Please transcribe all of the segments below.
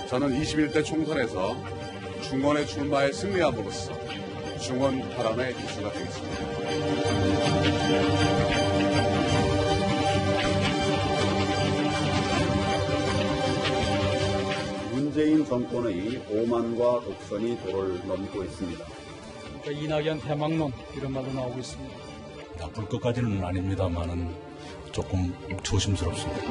저는 21대 총선에서 중원의 출마에 승리함으로써 중원 탈환의 기수가 되겠습니다. 문재인 정권의 오만과 독선이 도를 넘고 있습니다. 이낙연 대망론 이런 말도 나오고 있습니다. 나쁠 것까지는 아닙니다만은 조금 조심스럽습니다.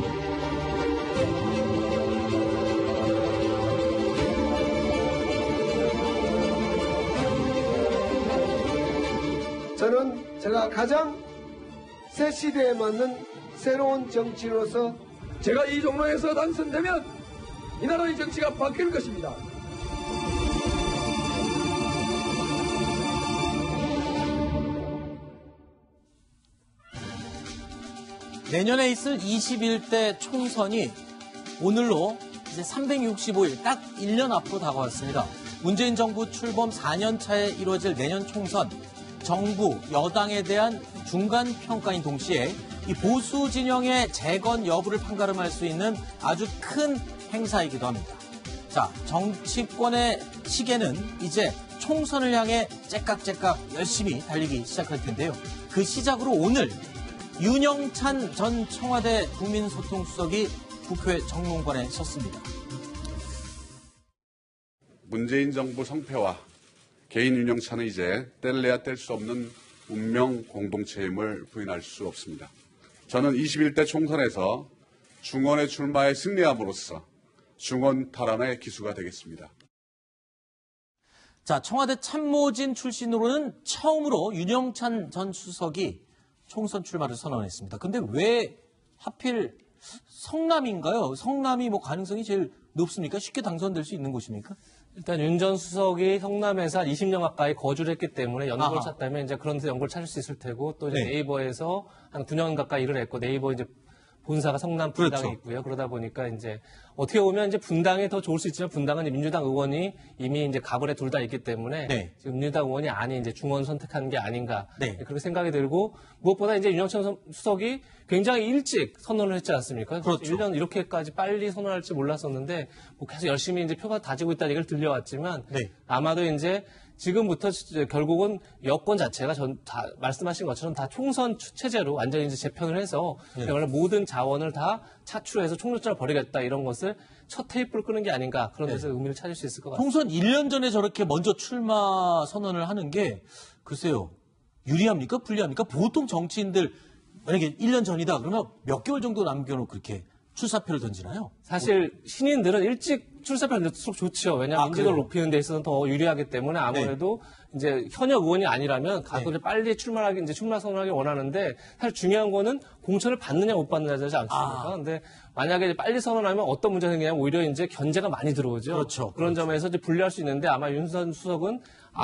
저는 제가 가장 새 시대에 맞는 새로운 정치인으로서 제가 이 종로에서 당선되면 이 나라의 정치가 바뀔 것입니다. 내년에 있을 21대 총선이 오늘로 이제 365일, 딱 1년 앞으로 다가왔습니다. 문재인 정부 출범 4년 차에 이루어질 내년 총선, 정부, 여당에 대한 중간 평가인 동시에 이 보수 진영의 재건 여부를 판가름할 수 있는 아주 큰 행사이기도 합니다. 자, 정치권의 시계는 이제 총선을 향해 째깍째깍 열심히 달리기 시작할 텐데요. 그 시작으로 오늘 윤영찬 전 청와대 국민소통수석이 국회 정론관에 섰습니다. 문재인 정부 성패와 개인 윤영찬은 이제 뗄래야 뗄 수 없는 운명 공동체임을 부인할 수 없습니다. 저는 21대 총선에서 중원의 출마에 승리함으로써 중원 탈환의 기수가 되겠습니다. 자, 청와대 참모진 출신으로는 처음으로 윤영찬 전 수석이 총선 출마를 선언했습니다. 근데 왜 하필 성남인가요? 성남이 뭐 가능성이 제일 높습니까? 쉽게 당선될 수 있는 곳입니까? 일단 윤 전 수석이 성남에서 한 20년 가까이 거주를 했기 때문에 연고를 찾다면 이제 그런 데서 연고를 찾을 수 있을 테고 또 이제 네. 네이버에서 한 9년 가까이 일을 했고 네이버 이제 본사가 성남 분당에 그렇죠. 있고요. 그러다 보니까 이제 어떻게 보면 이제 분당이 더 좋을 수 있지만 분당은 이제 민주당 의원이 이미 이제 가불에 둘 다 있기 때문에 네. 지금 민주당 의원이 아닌 이제 중원 선택한 게 아닌가 네. 그렇게 생각이 들고 무엇보다 이제 윤영찬 수석이 굉장히 일찍 선언을 했지 않습니까? 그렇죠. 1년 이렇게까지 빨리 선언할지 몰랐었는데 뭐 계속 열심히 이제 표가 다지고 있다는 얘기를 들려왔지만 네. 아마도 이제 지금부터 결국은 여권 자체가 다 말씀하신 것처럼 다 총선 체제로 완전히 이제 재편을 해서 원래 모든 자원을 다 차출해서 총력전을 벌이겠다 이런 것을 첫 테이프를 끄는 게 아닌가 그런 데서 의미를 찾을 수 있을 것 같습니다. 총선 1년 전에 저렇게 먼저 출마 선언을 하는 게 글쎄요. 유리합니까? 불리합니까? 보통 정치인들 만약에 1년 전이다 그러면 몇 개월 정도 남겨놓고 그렇게 출사표를 던지나요? 사실 신인들은 일찍 출사표를 던질수록 좋죠. 왜냐하면 인지도를 높이는 데 있어서는 더 유리하기 때문에 아무래도 이제 현역 의원이 아니라면 가서 빨리 출마하기 이제 출마 선언하기 원하는데 사실 중요한 거는 공천을 받느냐 못 받느냐지 않습니까? 근데 만약에 이제 빨리 선언하면 어떤 문제가 생기냐면 오히려 이제 견제가 많이 들어오죠. 그렇죠. 그런 점에서 이제 불리할 수 있는데 아마 윤 전 수석은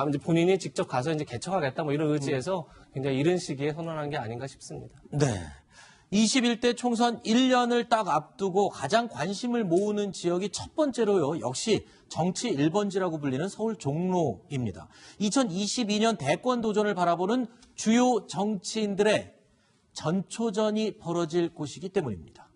이제 본인이 직접 가서 이제 개척하겠다 뭐 이런 의지에서 굉장히 이른 시기에 선언한 게 아닌가 싶습니다. 네. 21대 총선 1년을 딱 앞두고 가장 관심을 모으는 지역이 첫 번째로요. 역시 정치 1번지라고 불리는 서울 종로입니다. 2022년 대권 도전을 바라보는 주요 정치인들의 전초전이 벌어질 곳이기 때문입니다.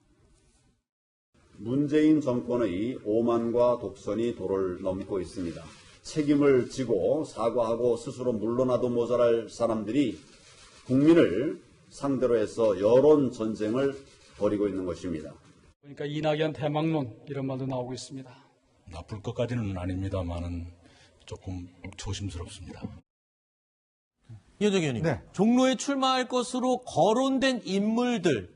문재인 정권의 오만과 독선이 도를 넘고 있습니다. 책임을 지고 사과하고 스스로 물러나도 모자랄 사람들이 국민을 상대로 해서 여론 전쟁을 벌이고 있는 것입니다. 그러니까 이낙연 대망론 이런 말도 나오고 있습니다. 나쁠 것까지는 아닙니다만은 조금 조심스럽습니다. 이현정 의원님, 종로에 출마할 것으로 거론된 인물들,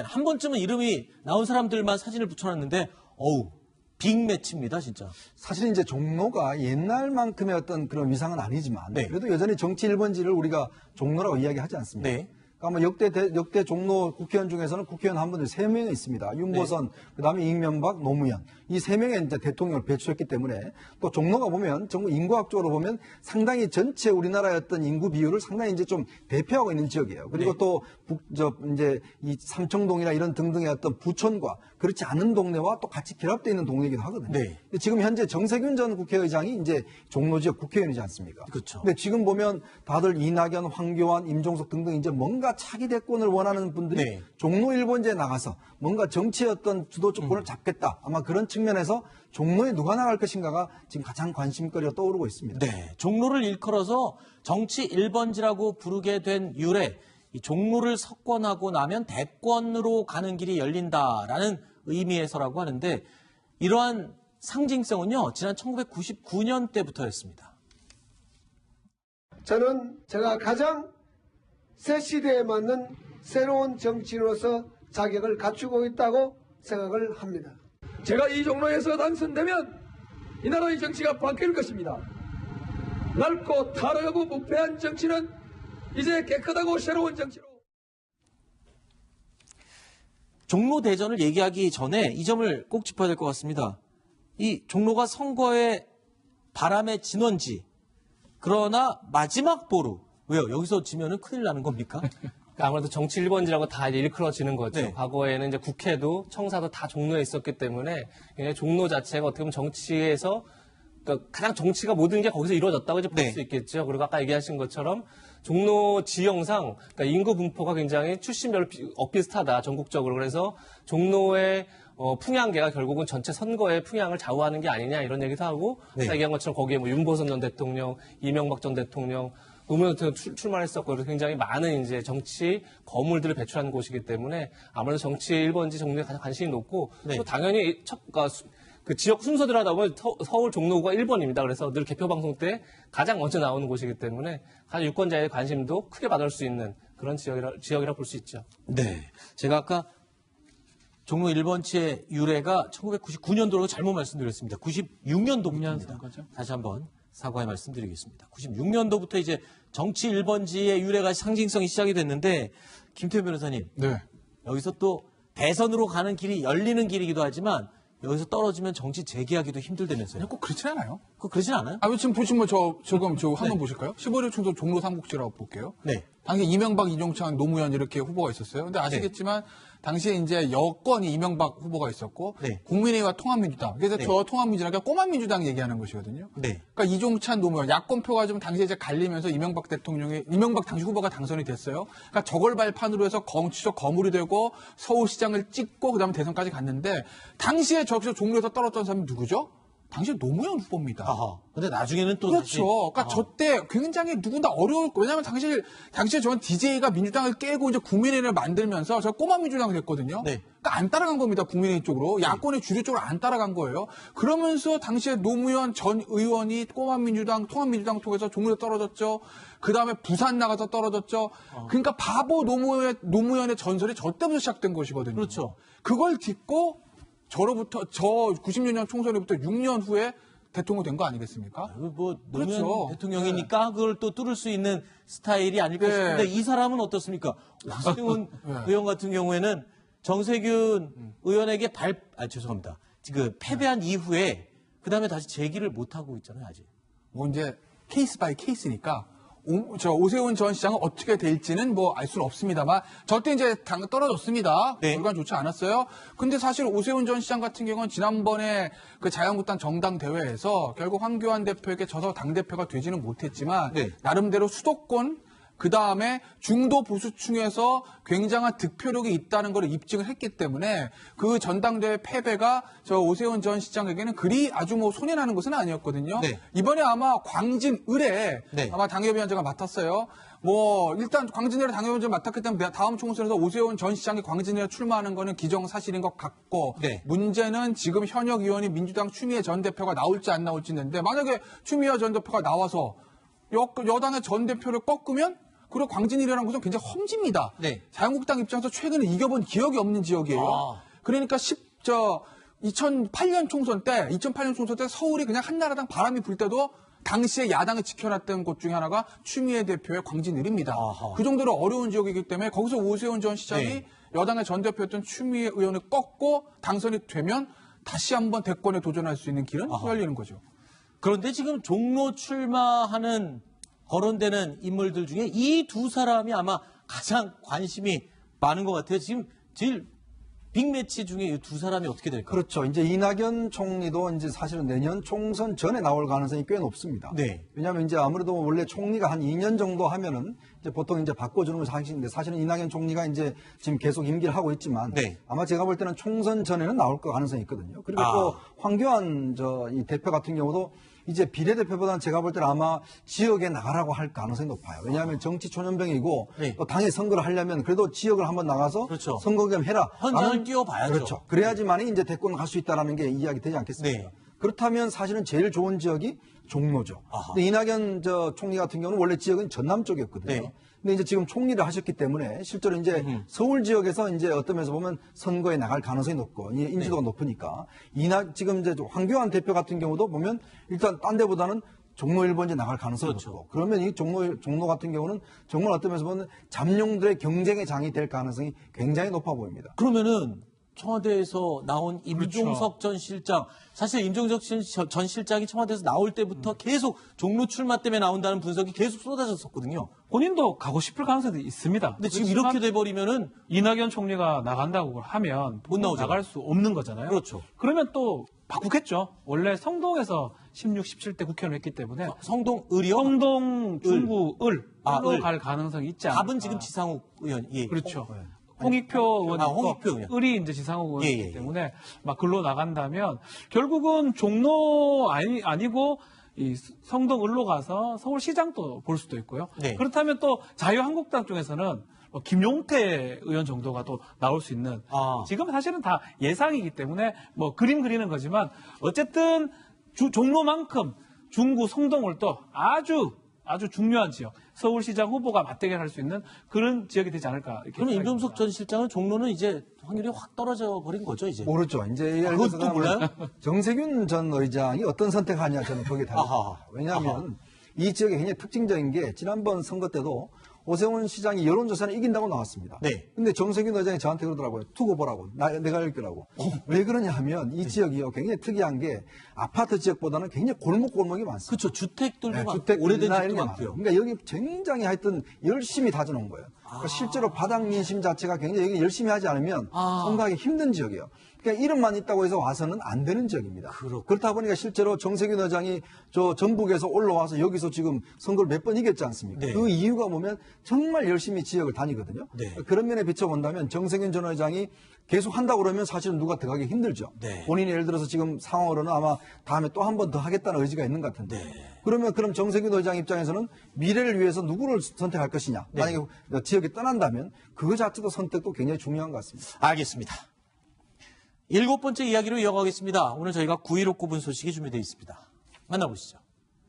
한 번쯤은 이름이 나온 사람들만 사진을 붙여놨는데, 어우, 빅매치입니다, 진짜. 사실은 이제 종로가 옛날만큼의 어떤 그런 위상은 아니지만, 그래도 여전히 정치 1번지를 우리가 종로라고 이야기하지 않습니다. 네. 그러니까 역대 종로 국회의원 중에서는 국회의원 한 분들 3명이 있습니다. 윤보선, 그다음에 이명박, 노무현. 이 3명의 이제 대통령을 배출했기 때문에 또 종로가 보면 정부 인구학적으로 보면 상당히 전체 우리나라의 어떤 인구 비율을 상당히 이제 좀 대표하고 있는 지역이에요. 그리고 또 이제 이 삼청동이나 이런 등등의 어떤 부촌과 그렇지 않은 동네와 또 같이 결합되어 있는 동네이기도 하거든요. 네. 근데 지금 현재 정세균 전 국회의장이 이제 종로 지역 국회의원이지 않습니까? 그렇죠. 근데 지금 보면 다들 이낙연, 황교안, 임종석 등등 이제 뭔가 차기 대권을 원하는 분들이 네. 종로 1번지에 나가서 뭔가 정치의 어떤 주도 조건을 잡겠다. 아마 그런 측면에서 종로에 누가 나갈 것인가가 지금 가장 관심거리가 떠오르고 있습니다. 네, 종로를 일컬어서 정치 1번지라고 부르게 된 유래, 이 종로를 석권하고 나면 대권으로 가는 길이 열린다라는 의미에서라고 하는데 이러한 상징성은요, 지난 1999년 때부터였습니다. 저는 제가 가장 새 시대에 맞는 새로운 정치인으로서 자격을 갖추고 있다고 생각을 합니다. 제가 이 종로에서 당선되면 이 나라의 정치가 바뀔 것입니다. 낡고 타락하고 부패한 정치는 이제 깨끗하고 새로운 정치로. 종로 대전을 얘기하기 전에 이 점을 꼭 짚어야 될 것 같습니다. 이 종로가 선거의 바람의 진원지, 그러나 마지막 보루. 왜요? 여기서 지면은 큰일 나는 겁니까? 아무래도 정치 1번지라고 다 이제 일컬어지는 거죠. 네. 과거에는 이제 국회도 청사도 다 종로에 있었기 때문에 그냥 종로 자체가 어떻게 보면 정치에서 그러니까 가장 정치가 모든 게 거기서 이루어졌다고 이제 볼 수 네. 있겠죠. 그리고 아까 얘기하신 것처럼 종로 지형상 그러니까 인구 분포가 굉장히 출신별로 엇비슷하다 전국적으로. 그래서 종로의 풍향계가 결국은 전체 선거의 풍향을 좌우하는 게 아니냐 이런 얘기도 하고 네. 아까 얘기한 것처럼 거기에 뭐 윤보선 전 대통령, 이명박 전 대통령 노무현 대통령 출마했었고 그래서 굉장히 많은 이제 정치 거물들을 배출하는 곳이기 때문에 아무래도 정치 1번지 종로에 가장 관심이 높고 네. 또 당연히 그 지역 순서대로 하다 보면 서울 종로구가 1번입니다. 그래서 늘 개표 방송 때 가장 먼저 나오는 곳이기 때문에 가장 유권자의 관심도 크게 받을 수 있는 그런 지역이라 볼 수 있죠. 네. 제가 아까 종로 1번지의 유래가 1999년도로 잘못 말씀드렸습니다. 96년도입니다. 다시 한번 사과의 말씀드리겠습니다. 96년도부터 이제 정치 1번지의 유래가 상징성이 시작이 됐는데 김태현 변호사님. 네. 여기서 또 대선으로 가는 길이 열리는 길이기도 하지만 여기서 떨어지면 정치 재개하기도 힘들다면서요? 꼭 그렇진 않아요. 그러진 않아요? 지금 보시면 지금 한번 보실까요? 15일 총선 종로 삼국지라고 볼게요. 네. 당시 이명박, 이종찬, 노무현 이렇게 후보가 있었어요. 근데 아시겠지만 당시에 이제 여권이 이명박 후보가 있었고 네. 국민의힘과 통합민주당. 그래서 네. 저 통합민주당이 꼬마민주당 얘기하는 것이거든요. 네. 그러니까 이종찬, 노무현 야권표가 좀 당시에 이제 갈리면서 이명박 당시 후보가 당선이 됐어요. 그러니까 저걸 발판으로 해서 정치적 거물이 되고 서울시장을 찍고 그다음에 대선까지 갔는데 당시에 저기서 종로에서 떨어졌던 사람이 누구죠? 당시에 노무현 후보입니다. 아하. 근데 나중에는 또 다시. 그렇죠. 그러니까 저 때 굉장히 누구나 어려울 거. 왜냐하면 당시에 저는 DJ가 민주당을 깨고 이제 국민의힘을 만들면서 저 꼬마 민주당이 됐거든요. 네. 그러니까 안 따라간 겁니다. 국민의힘 쪽으로. 야권의 주류 쪽으로 안 따라간 거예요. 그러면서 당시에 노무현 전 의원이 꼬마 민주당, 통합민주당 통해서 종로에 떨어졌죠. 그 다음에 부산 나가서 떨어졌죠. 그러니까 바보 노무현의 전설이 저 때부터 시작된 것이거든요. 그렇죠. 그걸 딛고 저 96년 총선에부터 6년 후에 대통령 된 거 아니겠습니까? 뭐 노무현 그렇죠. 대통령이니까 그걸 또 뚫을 수 있는 스타일이 아닐까 네. 싶은데 이 사람은 어떻습니까? 오세훈 의원 같은 경우에는 정세균 의원에게 죄송합니다. 지금 패배한 이후에 그 다음에 다시 재기를 못 하고 있잖아요, 아직. 뭐 이제 케이스 바이 케이스니까 오세훈 전 시장은 어떻게 될지는 뭐 알 수는 없습니다만 저때 이제 떨어졌습니다. 네. 결과는 좋지 않았어요. 근데 사실 오세훈 전 시장 같은 경우는 지난번에 그 자유한국당 정당 대회에서 결국 황교안 대표에게 져서 당 대표가 되지는 못했지만 네. 나름대로 수도권 그 다음에 중도 보수층에서 굉장한 득표력이 있다는 걸 입증을 했기 때문에 그 전당대회 패배가 저 오세훈 전 시장에게는 그리 아주 뭐 손해나는 것은 아니었거든요. 네. 이번에 아마 광진을에 네. 아마 당협위원장가 맡았어요. 뭐 일단 광진을에 당협위원장 맡았기 때문에 다음 총선에서 오세훈 전 시장이 광진을에 출마하는 거는 기정사실인 것 같고 네. 문제는 지금 현역 의원이 민주당 추미애 전 대표가 나올지 안 나올지인데 만약에 추미애 전 대표가 나와서 여당의 전 대표를 꺾으면 그리고 광진이라는 곳은 굉장히 험지입니다. 네. 자유한국당 입장에서 최근에 이겨본 기억이 없는 지역이에요. 그러니까 2008년 총선 때 서울이 그냥 한나라당 바람이 불 때도 당시에 야당이 지켜놨던 곳 중에 하나가 추미애 대표의 광진을입니다. 아하. 그 정도로 어려운 지역이기 때문에 거기서 오세훈 전 시장이 네. 여당의 전 대표였던 추미애 의원을 꺾고 당선이 되면 다시 한번 대권에 도전할 수 있는 길은 열리는 거죠. 그런데 지금 종로 출마하는 거론되는 인물들 중에 이 두 사람이 아마 가장 관심이 많은 것 같아요. 지금 제일 빅매치 중에 이 두 사람이 어떻게 될까요? 그렇죠. 이제 이낙연 총리도 이제 사실은 내년 총선 전에 나올 가능성이 꽤 높습니다. 네. 왜냐하면 이제 아무래도 원래 총리가 한 2년 정도 하면은 이제 보통 이제 바꿔주는 것이 사실인데 사실은 이낙연 총리가 이제 지금 계속 임기를 하고 있지만 네. 아마 제가 볼 때는 총선 전에는 나올 가능성이 있거든요. 그리고 또 황교안 이 대표 같은 경우도 이제 비례대표보다는 제가 볼 때는 아마 지역에 나가라고 할 가능성이 높아요. 왜냐하면 정치 초년병이고 네. 또 당에 선거를 하려면 그래도 지역을 한번 나가서 그렇죠. 선거 좀 해라. 현장을 뛰어봐야죠. 그렇죠. 그래야지만이 이제 대권 갈 수 있다라는 게 이야기 되지 않겠습니까? 네. 그렇다면 사실은 제일 좋은 지역이 종로죠. 아하. 근데 이낙연 총리 같은 경우는 원래 지역은 전남 쪽이었거든요. 네. 근데 이제 지금 총리를 하셨기 때문에 실제로 이제 서울 지역에서 이제 어떤 면에서 보면 선거에 나갈 가능성이 높고 인지도가 높으니까 지금 이제 황교안 대표 같은 경우도 보면 일단 딴 데보다는 종로 1번지 나갈 가능성이 그렇죠. 높고 그러면 이 종로 같은 경우는 정말 어떤 면에서 보면 잠룡들의 경쟁의 장이 될 가능성이 굉장히 높아 보입니다. 그러면은 청와대에서 나온 임종석 전 실장, 사실 임종석 전 실장이 청와대에서 나올 때부터 계속 종로 출마 때문에 나온다는 분석이 계속 쏟아졌었거든요. 본인도 가고 싶을 가능성도 있습니다. 근데 지금 그렇지만 이렇게 돼버리면은 이낙연 총리가 나간다고 하면 못 나오죠. 나갈 수 없는 거잖아요. 그렇죠. 그러면 또 바꾸겠죠. 원래 성동에서 16, 17대 국회의원을 했기 때문에 성동을이요? 성동, 중구, 을로 을. 갈 가능성이 있지 않을까. 답은 지금 지상욱 의원. 예. 그렇죠. 홍익표 의원이 홍익표 의원. 을이 이제 지상욱 의원이기 예, 예. 때문에 막 글로 나간다면 결국은 종로 아니고 이 성동을로 가서 서울시장도 볼 수도 있고요. 네. 그렇다면 또 자유한국당 쪽에서는 김용태 의원 정도가 또 나올 수 있는 지금 사실은 다 예상이기 때문에 뭐 그림 그리는 거지만 어쨌든 종로만큼 중구 성동을 또 아주 중요한 지역 서울시장 후보가 맞대결할 수 있는 그런 지역이 되지 않을까. 그럼 임종석 전 실장은 종로는 이제 확률이 확 떨어져 버린 거죠, 이제. 모르죠. 이제 예를 그것도 들어서 몰라요? 정세균 전 의장이 어떤 선택하냐 저는 거기에 달립니다. 왜냐하면 이 지역에 굉장히 특징적인 게 지난번 선거 때도 오세훈 시장이 여론조사는 이긴다고 나왔습니다. 네. 근데 정세균 의장이 저한테 그러더라고요. 두고 보라고. 내가 읽으라고. 왜 그러냐 하면 이 지역이요. 굉장히 특이한 게 아파트 지역보다는 굉장히 골목골목이 많습니다. 그렇죠. 주택들도 많고 주택 오래된 빌라 집도 이런 게 많고요. 많아요. 그러니까 여기 굉장히 하여튼 열심히 다져놓은 거예요. 그러니까 실제로 바닥 민심 자체가 굉장히 여기 열심히 하지 않으면 선거하기 힘든 지역이에요. 그러니까 이름만 있다고 해서 와서는 안 되는 지역입니다. 그렇다 보니까 실제로 정세균 의장이 저 전북에서 올라와서 여기서 지금 선거를 몇 번 이겼지 않습니까? 네. 그 이유가 보면 정말 열심히 지역을 다니거든요. 네. 그런 면에 비춰본다면 정세균 전 의장이 계속 한다고 그러면 사실은 누가 들어가기 힘들죠. 네. 본인이 예를 들어서 지금 상황으로는 아마 다음에 또 한 번 더 하겠다는 의지가 있는 것 같은데. 그럼 정세균 의장 입장에서는 미래를 위해서 누구를 선택할 것이냐. 만약에 지역에 떠난다면 그거 자체도 선택도 굉장히 중요한 것 같습니다. 알겠습니다. 7번째 이야기로 이어가겠습니다. 오늘 저희가 9.15 구분 소식이 준비되어 있습니다. 만나보시죠.